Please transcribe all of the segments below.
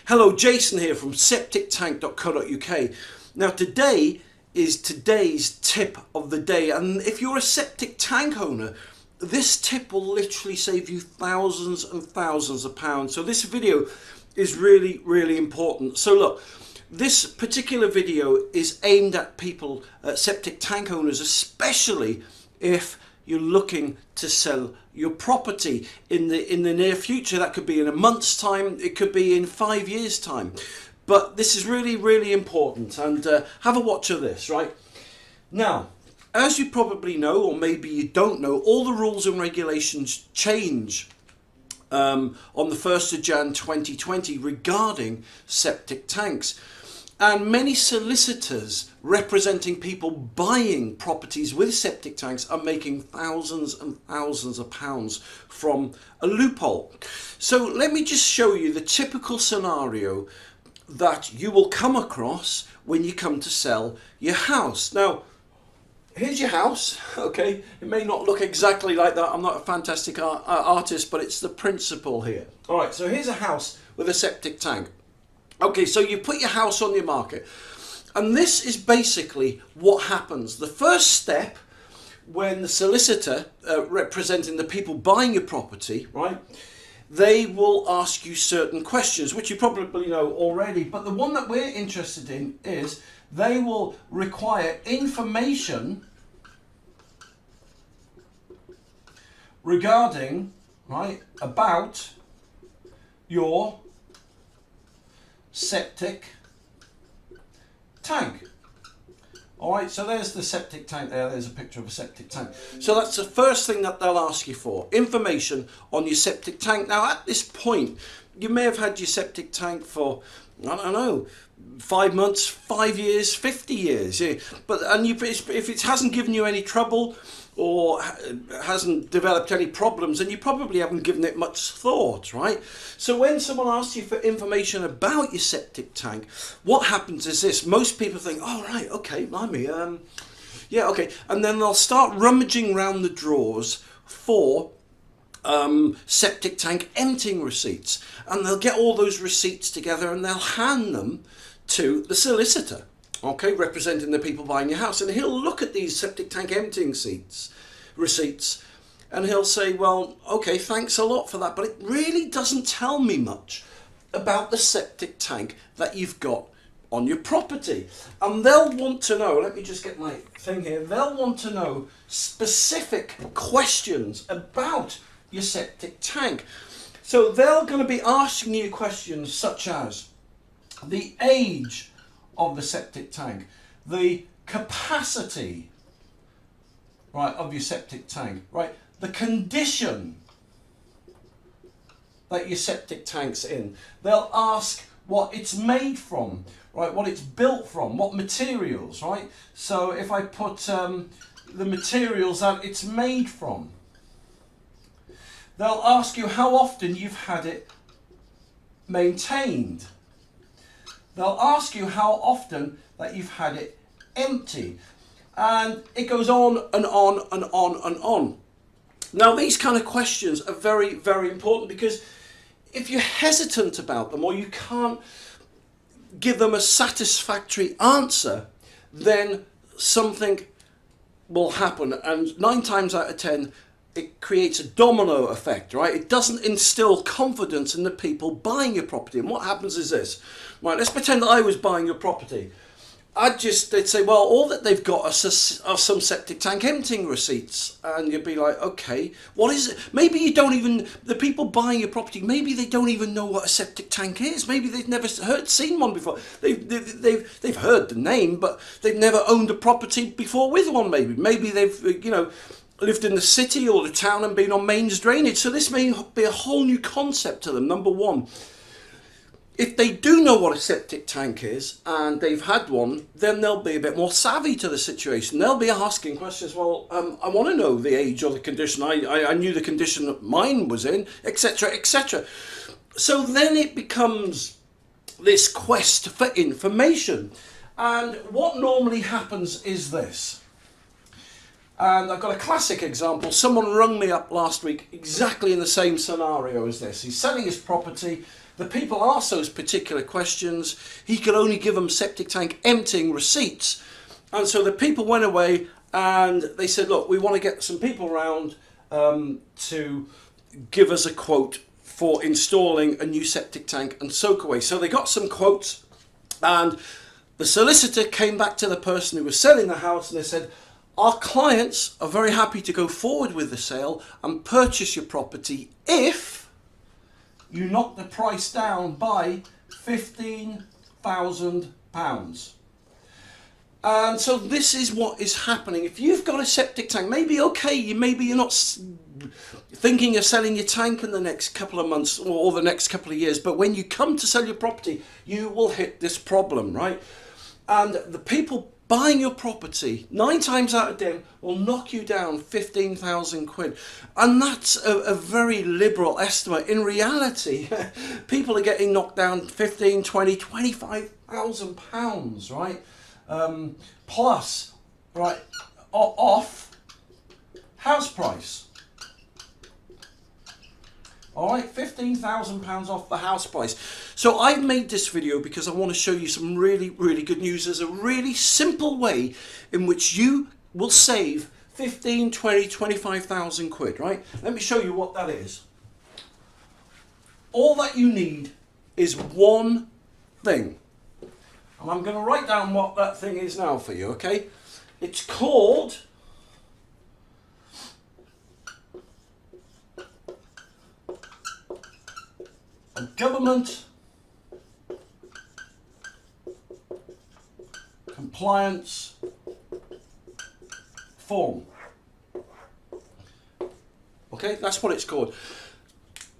Hello, Jason here from septictank.co.uk. Now today is today's tip of the day, and if you're a septic tank owner, this tip will literally save you thousands and thousands of pounds. So this video is really important. So look, this particular video is aimed at people, septic tank owners, especially if you're looking to sell your property in the near future. That could be in a month's time, it could be in 5 years' time. But this is really important, and have a watch of this, right? Now, as you probably know, or maybe you don't know, all the rules and regulations change on the 1st of Jan 2020 regarding septic tanks. And many solicitors representing people buying properties with septic tanks are making thousands and thousands of pounds from a loophole. So let me just show you the typical scenario that you will come across when you come to sell your house. Now, here's your house, okay? It may not look exactly like that. I'm not a fantastic artist, but it's the principle here. All right, so here's a house with a septic tank. Okay, so you put your house on your market, and this is basically what happens. The first step, when the solicitor representing the people buying your property, right, they will ask you certain questions, which you probably know already, but the one that we're interested in is they will require information regarding, right, about your septic tank. All right, so there's the septic tank there. There's a picture of a septic tank. So that's the first thing that they'll ask you for, information on your septic tank. Now, at this point, you may have had your septic tank for, I don't know, 5 months, 5 years, 50 years. Yeah. But if it hasn't given you any trouble or hasn't developed any problems, then you probably haven't given it much thought, right? So when someone asks you for information about your septic tank, what happens is this. Most people think, oh, right, okay, blimey, yeah, okay. And then they'll start rummaging around the drawers for septic tank emptying receipts. And they'll get all those receipts together and they'll hand them to the solicitor, okay, representing the people buying your house, and he'll look at these septic tank emptying receipts, and he'll say, well, okay, thanks a lot for that, but it really doesn't tell me much about the septic tank that you've got on your property. And they'll want to know, let me just get my thing here, they'll want to know specific questions about your septic tank. So they're going to be asking you questions such as the age of the septic tank, the capacity, right, of your septic tank, right, the condition that your septic tank's in. They'll ask what it's made from, right, what it's built from, what materials, right? So if I put the materials that it's made from, they'll ask you how often you've had it maintained. They'll ask you how often that you've had it empty. And it goes on and on and on and on. Now, these kind of questions are very important, because if you're hesitant about them or you can't give them a satisfactory answer, then something will happen. And 9 times out of 10, it creates a domino effect, right? It doesn't instill confidence in the people buying your property. And what happens is this, right? Let's pretend that I was buying your property. They'd say, well, all that they've got are some septic tank emptying receipts. And you'd be like, okay, what is it? Maybe you don't even, the people buying your property, maybe they don't even know what a septic tank is. Maybe they've never seen one before. They've heard the name, but they've never owned a property before with one, maybe. Maybe they've, lived in the city or the town and been on mains drainage. So this may be a whole new concept to them, number one. If they do know what a septic tank is and they've had one, then they'll be a bit more savvy to the situation. They'll be asking questions, well, I want to know the age or the condition. I knew the condition that mine was in, etc., etc. So then it becomes this quest for information. And what normally happens is this. And I've got a classic example. Someone rung me up last week exactly in the same scenario as this. He's selling his property the people asked those particular questions. He could only give them septic tank emptying receipts. And so the people went away and they said, look, we want to get some people around to give us a quote for installing a new septic tank and soak away. So they got some quotes, and the solicitor came back to the person who was selling the house and they said, our clients are very happy to go forward with the sale and purchase your property if you knock the price down by £15,000. And so this is what is happening. If you've got a septic tank, maybe maybe you're not thinking of selling your tank in the next couple of months or the next couple of years, but when you come to sell your property, you will hit this problem, right? And the people buying your property 9 times out of 10 will knock you down 15,000 quid. And that's a very liberal estimate. In reality, people are getting knocked down 15, 20, 25,000 pounds, right? Plus, right, off house price. All right, £15,000 off the house price. So I've made this video because I want to show you some really, really good news. There's a really simple way in which you will save 15, 20, 25,000 quid, right? Let me show you what that is. All that you need is one thing. And I'm going to write down what that thing is now for you, okay? It's called a government compliance form. Okay, that's what it's called.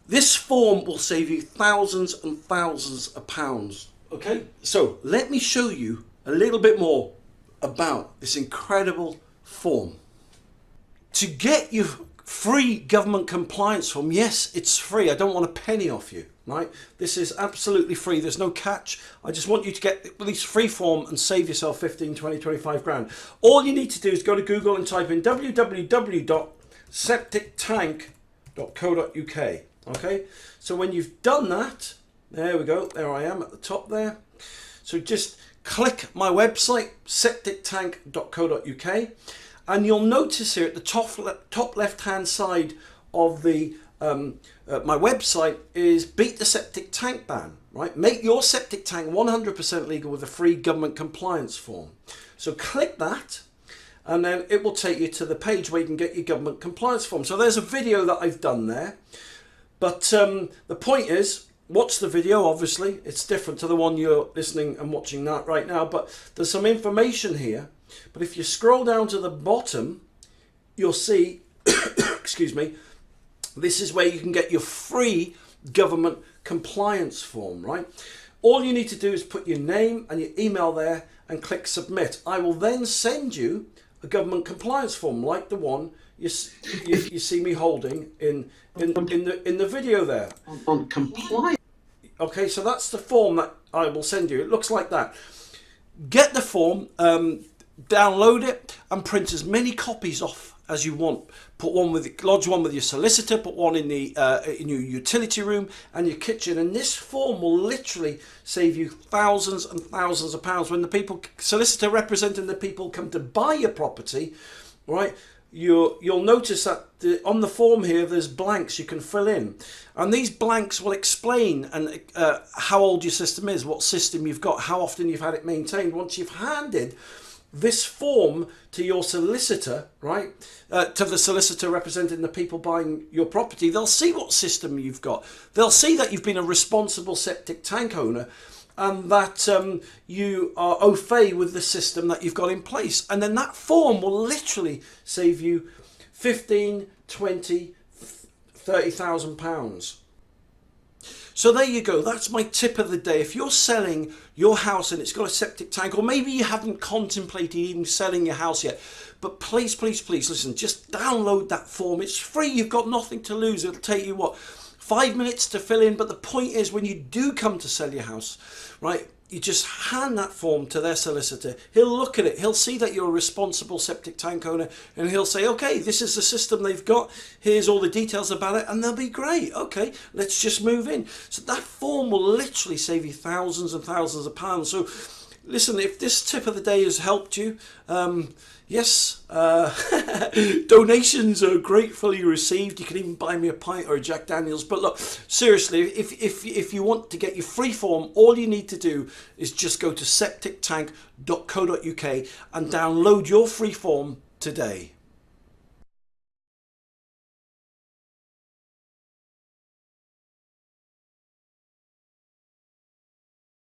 This form will save you thousands and thousands of pounds. Okay, so let me show you a little bit more about this incredible form. To get your free government compliance form, yes, it's free. I don't want a penny off you, right? This is absolutely free. There's no catch. I just want you to get this free form and save yourself 15, 20, 25 grand. All you need to do is go to Google and type in www.septictank.co.uk. Okay, so when you've done that, there we go, there I am at the top there. So just click my website, septictank.co.uk, and you'll notice here at the top left hand side of the my website is beat the septic tank ban, right? Make your septic tank 100% legal with a free government compliance form. So click that, and then it will take you to the page where you can get your government compliance form. So there's a video that I've done there, but the point is, watch the video. Obviously it's different to the one you're listening and watching that right now, but there's some information here. But if you scroll down to the bottom, you'll see excuse me, this is where you can get your free government compliance form, right? All you need to do is put your name and your email there and click submit. I will then send you a government compliance form like the one you see me holding in the video there. On compliance. Okay, so that's the form that I will send you. It looks like that. Get the form, download it, and print as many copies off as you want. Put one with, lodge one with your solicitor. Put one in in your utility room and your kitchen. And this form will literally save you thousands and thousands of pounds when the solicitor representing the people come to buy your property, right? You'll notice that on the form here there's blanks you can fill in, and these blanks will explain how old your system is, what system you've got, how often you've had it maintained. Once you've handed this form to your solicitor, right, to the solicitor representing the people buying your property, they'll see what system you've got. They'll see that you've been a responsible septic tank owner, and that you are au fait with the system that you've got in place. And then that form will literally save you 15, 20, 30,000 pounds. So there you go. That's my tip of the day. If you're selling your house and it's got a septic tank, or maybe you haven't contemplated even selling your house yet, but please, please, please listen, just download that form. It's free. You've got nothing to lose. It'll take you, what, 5 minutes to fill in. But the point is, when you do come to sell your house, right, you just hand that form to their solicitor. He'll look at it, he'll see that you're a responsible septic tank owner, and he'll say, okay, this is the system they've got, here's all the details about it, and they'll be great. Okay, let's just move in. So that form will literally save you thousands and thousands of pounds. So listen, if this tip of the day has helped you, yes, donations are gratefully received. You can even buy me a pint or a Jack Daniels. But look, seriously, if you want to get your free form, all you need to do is just go to septictank.co.uk and download your free form today.